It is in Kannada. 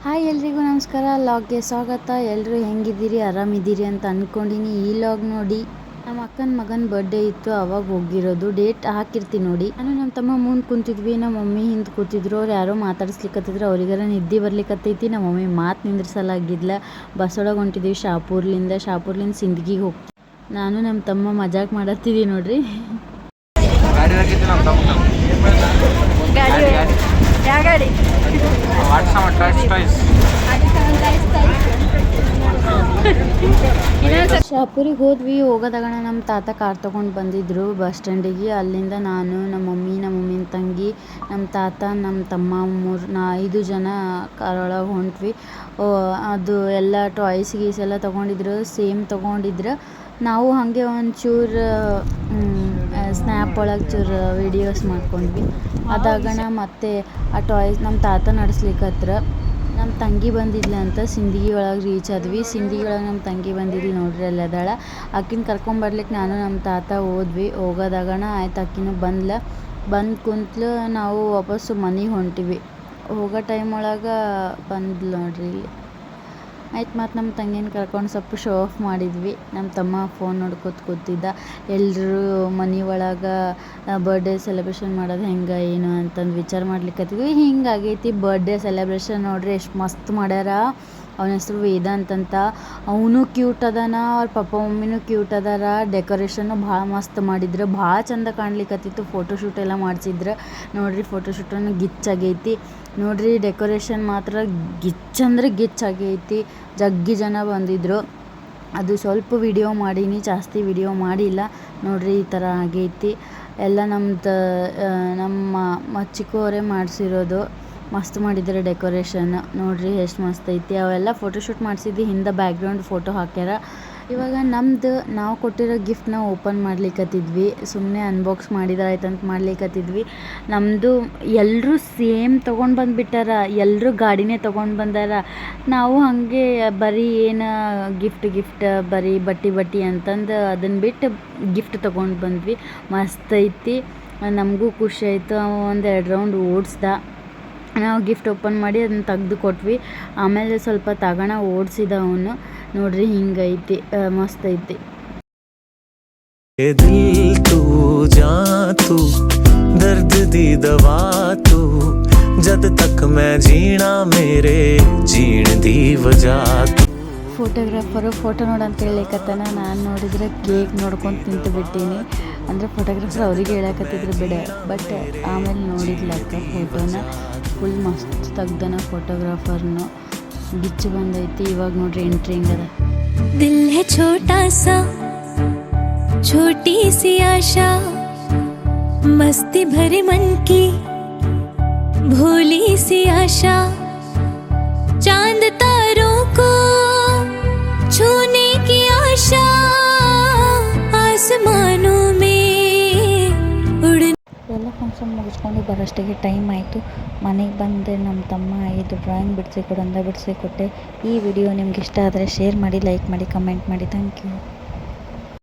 ಹಾಯ್ ಎಲ್ರಿಗೂ ನಮಸ್ಕಾರ. ಲಾಗ್ಗೆ ಸ್ವಾಗತ. ಎಲ್ಲರೂ ಹೆಂಗಿದ್ದೀರಿ, ಆರಾಮಿದ್ದೀರಿ ಅಂತ ಅಂದ್ಕೊಂಡಿನಿ. ಈ ಲಾಗ್ ನೋಡಿ ನಮ್ಮ ಅಕ್ಕನ ಮಗನ ಬರ್ಡೇ ಇತ್ತು, ಅವಾಗ ಹೋಗಿರೋದು. ಡೇಟ್ ಹಾಕಿರ್ತೀನಿ ನೋಡಿ. ನಾನು ನಮ್ಮ ತಮ್ಮ ಮುಂದೆ ಕುಂತಿದ್ವಿ, ನಮ್ಮ ಮಮ್ಮಿ ಹಿಂದೆ ಕೂತಿದ್ರು. ಅವ್ರು ಯಾರೋ ಮಾತಾಡಿಸ್ಲಿಕ್ಕತ್ತಿದ್ರು, ಅವ್ರಿಗಾರ ನಿದ್ದೆ ಬರ್ಲಿಕ್ಕತ್ತೈತಿ. ನಮ್ಮ ಮಮ್ಮಿ ಮಾತು ನಿಂದ್ರಿಸಲಾಗಿದ್ಲ. ಬಸ್ ಒಳಗೆ ಹೊಂಟಿದ್ವಿ ಶಾಪೂರ್ಲಿಂದ ಸಿಂದಗಿಗೆ ಹೋಗ್ತೀವಿ. ನಾನು ನಮ್ಮ ತಮ್ಮ ಮಜಾಕ್ ಮಾಡತ್ತಿದ್ವಿ ನೋಡ್ರಿ. ಶಾಪೂರಿಗೆ ಹೋದ್ವಿ. ಹೋಗೋದಾಗಣ ನಮ್ಮ ತಾತ ಕಾರ್ ತೊಗೊಂಡು ಬಂದಿದ್ರು ಬಸ್ ಸ್ಟ್ಯಾಂಡಿಗೆ. ಅಲ್ಲಿಂದ ನಾನು, ನಮ್ಮ ಮಮ್ಮಿನ ತಂಗಿ, ನಮ್ಮ ತಾತ, ನಮ್ಮ ತಮ್ಮ 5 ಜನ ಕಾರೊಳಗೆ ಹೊಂಟ್ವಿ. ಅದು ಎಲ್ಲ ಟಾಯ್ಸ್ ಗೀಸ್ ಎಲ್ಲ ತೊಗೊಂಡಿದ್ರು, ಸೇಮ್ ತೊಗೊಂಡಿದ್ರು. ನಾವು ಹಾಗೆ ಒಂಚೂರು ಸ್ನ್ಯಾಪ್ ಒಳಗೆ ಚೂರು ವೀಡಿಯೋಸ್ ಮಾಡ್ಕೊಂಡ್ವಿ. ಅದಾಗಣ ಮತ್ತೆ ಆ ಟಾಯ್ಸ್ ನಮ್ಮ ತಾತ ನಡೆಸ್ಲಿಕ್ಕತ್ರ. ನಮ್ಮ ತಂಗಿ ಬಂದಿದ್ಲ ಅಂತ ಸಿಂದಗಿ ಒಳಗೆ ರೀಚ್ ಆದ್ವಿ. ಸಿಂದಗಿ ಒಳಗೆ ನಮ್ಮ ತಂಗಿ ಬಂದಿದ್ಲು ನೋಡ್ರಿ, ಅಲ್ಲದಾಳ. ಆಕಿನ ಕರ್ಕೊಂಬರ್ಲಿಕ್ಕೆ ನಾನು ನಮ್ಮ ತಾತ ಹೋದ್ವಿ. ಹೋಗೋದಾಗಣ ಆಯ್ತು, ಆಕಿನೂ ಬಂದು ಕುಂತ್ಲು. ನಾವು ವಾಪಸ್ಸು ಮನೆಗೆ ಹೊಂಟಿವಿ. ಹೋಗೋ ಟೈಮ್ ಒಳಗೆ ಬಂದ್ಲು ನೋಡ್ರಿ ಇಲ್ಲಿ. ಆಯ್ತು, ಮತ್ತು ನಮ್ಮ ತಂಗಿನ ಕರ್ಕೊಂಡು ಸ್ವಲ್ಪ ಶೋ ಆಫ್ ಮಾಡಿದ್ವಿ. ನಮ್ಮ ತಮ್ಮ ಫೋನ್ ನೋಡ್ಕೊತ ಕೂತಿದ್ದ. ಎಲ್ಲರೂ ಮನೆ ಒಳಗೆ ಬರ್ಡೇ ಸೆಲೆಬ್ರೇಷನ್ ಮಾಡೋದು ಹೆಂಗೆ ಏನು ಅಂತಂದು ವಿಚಾರ ಮಾಡ್ಲಿಕ್ಕತ್ತಿದ್ವಿ. ಹಿಂಗಾಗೈತಿ ಬರ್ಡೇ ಸೆಲೆಬ್ರೇಷನ್. ನೋಡ್ರಿ ಎಷ್ಟು ಮಸ್ತ್ ಮಾಡ್ಯಾರ. ಅವನ ಹೆಸರು ವೇದಾಂತ್ ಅಂತ. ಅವನು ಕ್ಯೂಟ್ ಅದಾನ, ಅವ್ರ ಪಪ್ಪ ಮಮ್ಮಿನೂ ಕ್ಯೂಟ್ ಅದಾರ. ಡೆಕೋರೇಷನ್ನು ಭಾಳ ಮಸ್ತ್ ಮಾಡಿದ್ರು, ಭಾಳ ಚಂದ ಕಾಣ್ಲಿಕ್ಕತ್ತಿತ್ತು. ಫೋಟೋಶೂಟ್ ಎಲ್ಲ ಮಾಡಿಸಿದ್ರು ನೋಡ್ರಿ. ಫೋಟೋಶೂಟನ್ನು ಗಿಚ್ಚಾಗೈತಿ ನೋಡ್ರಿ. ಡೆಕೋರೇಷನ್ ಮಾತ್ರ ಗಿಚ್ಚಂದ್ರೆ ಗಿಚ್ಚಾಗೈತಿ. ಜಗ್ಗಿ ಜನ ಬಂದಿದ್ರು. ಅದು ಸ್ವಲ್ಪ ವಿಡಿಯೋ ಮಾಡೀನಿ, ಜಾಸ್ತಿ ವಿಡಿಯೋ ಮಾಡಿಲ್ಲ ನೋಡ್ರಿ. ಈ ಥರ ಆಗೈತಿ ಎಲ್ಲ. ನಮ್ಮ ಚಿಕ್ಕವರೇ ಮಾಡಿಸಿರೋದು. ಮಸ್ತ್ ಮಾಡಿದ್ದಾರೆ ಡೆಕೋರೇಷನ್ ನೋಡ್ರಿ, ಎಷ್ಟು ಮಸ್ತ್ ಐತಿ. ಅವೆಲ್ಲ ಫೋಟೋಶೂಟ್ ಮಾಡಿಸಿದ್ದು ಹಿಂದೆ ಬ್ಯಾಕ್ಗ್ರೌಂಡ್ ಫೋಟೋ ಹಾಕ್ಯಾರ. ಇವಾಗ ನಾವು ಕೊಟ್ಟಿರೋ ಗಿಫ್ಟ್ನ ಓಪನ್ ಮಾಡ್ಲಿಕ್ಕತ್ತಿದ್ವಿ. ಸುಮ್ಮನೆ ಅನ್ಬಾಕ್ಸ್ ಮಾಡಿದ್ರೆ ಆಯ್ತಂತ ಮಾಡ್ಲಿಕ್ಕತ್ತಿದ್ವಿ. ನಮ್ಮದು ಎಲ್ಲರೂ ಸೇಮ್ ತೊಗೊಂಡು ಬಂದುಬಿಟ್ಟಾರ. ಎಲ್ಲರೂ ಗಾಡಿನೇ ತೊಗೊಂಡು ಬಂದಾರ. ನಾವು ಹಾಗೆ ಬರೀ ಏನು ಗಿಫ್ಟ್ ಬರೀ ಬಟ್ಟೆ ಅಂತಂದು ಅದನ್ನು ಬಿಟ್ಟು ಗಿಫ್ಟ್ ತೊಗೊಂಡು ಬಂದ್ವಿ. ಮಸ್ತ್ ಐತಿ, ನಮಗೂ ಖುಷಿ ಆಯಿತು. 1-2 ರೌಂಡ್ ಓಡಿಸ್ದ. ನಾವು ಗಿಫ್ಟ್ ಓಪನ್ ಮಾಡಿ ಅದನ್ನು ತೆಗ್ದು ಕೊಟ್ವಿ. ಆಮೇಲೆ ಸ್ವಲ್ಪ ತಗೋಣ ಓಡಿಸಿದ ಅವನು ನೋಡ್ರಿ. ಹಿಂಗೈತಿ, ಮಸ್ತ್ ಐತಿ. ದಿಲ್ ತೂ ಜಾ ತೂ ದರ್ದ್ ದಿ ದವಾ ತೂ ಜದ್ ತಕ್ ಮೈ ಜೀನಾ ಮೇರೆ ಜೀಣ ದಿ ವಜಾ. ಫೋಟೋಗ್ರಾಫರು ಫೋಟೋ ನೋಡಂತ ಹೇಳಿಕತ್ತಾನ. ನಾನು ನೋಡಿದ್ರೆ ಕೇಕ್ ನೋಡ್ಕೊಂಡು ತಿಂತು ಬಿಟ್ಟೀನಿ. ಅಂದರೆ ಫೋಟೋಗ್ರಾಫರ್ ಅವ್ರಿಗೆ ಹೇಳಕತ್ತಿದ್ರು ಬಿಡ, ಬಟ್ ಆಮೇಲೆ ನೋಡಿದ್ಲಕ್ಕ ಫೋಟೋನ. ಫುಲ್ ಮಸ್ತ್ ತೆಗ್ದನ ಫೋಟೋಗ್ರಾಫರ್ನು. ಗಿಚ್ಚು ಬಂದೈತಿ. ಇವಾಗ ನೋಡ್ರಿ ಎಂಟ್ರಿ ಹಿಂಗದ. ದಿಲ್ ಹೈ ಛೋಟಾ ಸಾ ಛೋಟಿ ಸಿ ಆಶಾ ಮಸ್ತಿ ಭರಿ ಮನ್ ಕಿ ಭೋಲಿ ಸಿ ಆಶಾ चांद तारों को छूने की आशा आसमानों में उड़ने. ಎಲ್ಲ ಫಂಕ್ಷನ್ ಮುಗಿಸ್ಕೊಂಡು ಬರೋಷ್ಟಿಗೆ ಟೈಮ್ ಆಯಿತು. ಮನೆಗೆ ಬಂದು ನಮ್ಮ ತಮ್ಮ 5 ಡ್ರಾಯಿಂಗ್ ಬಿಡಿಸಿ ಕೊಟ್ಟೆ. ಈ ವಿಡಿಯೋ ನಿಮ್ಗೆ ಇಷ್ಟ ಆದರೆ ಶೇರ್ ಮಾಡಿ, ಲೈಕ್ ಮಾಡಿ, ಕಮೆಂಟ್ ಮಾಡಿ. Thank you.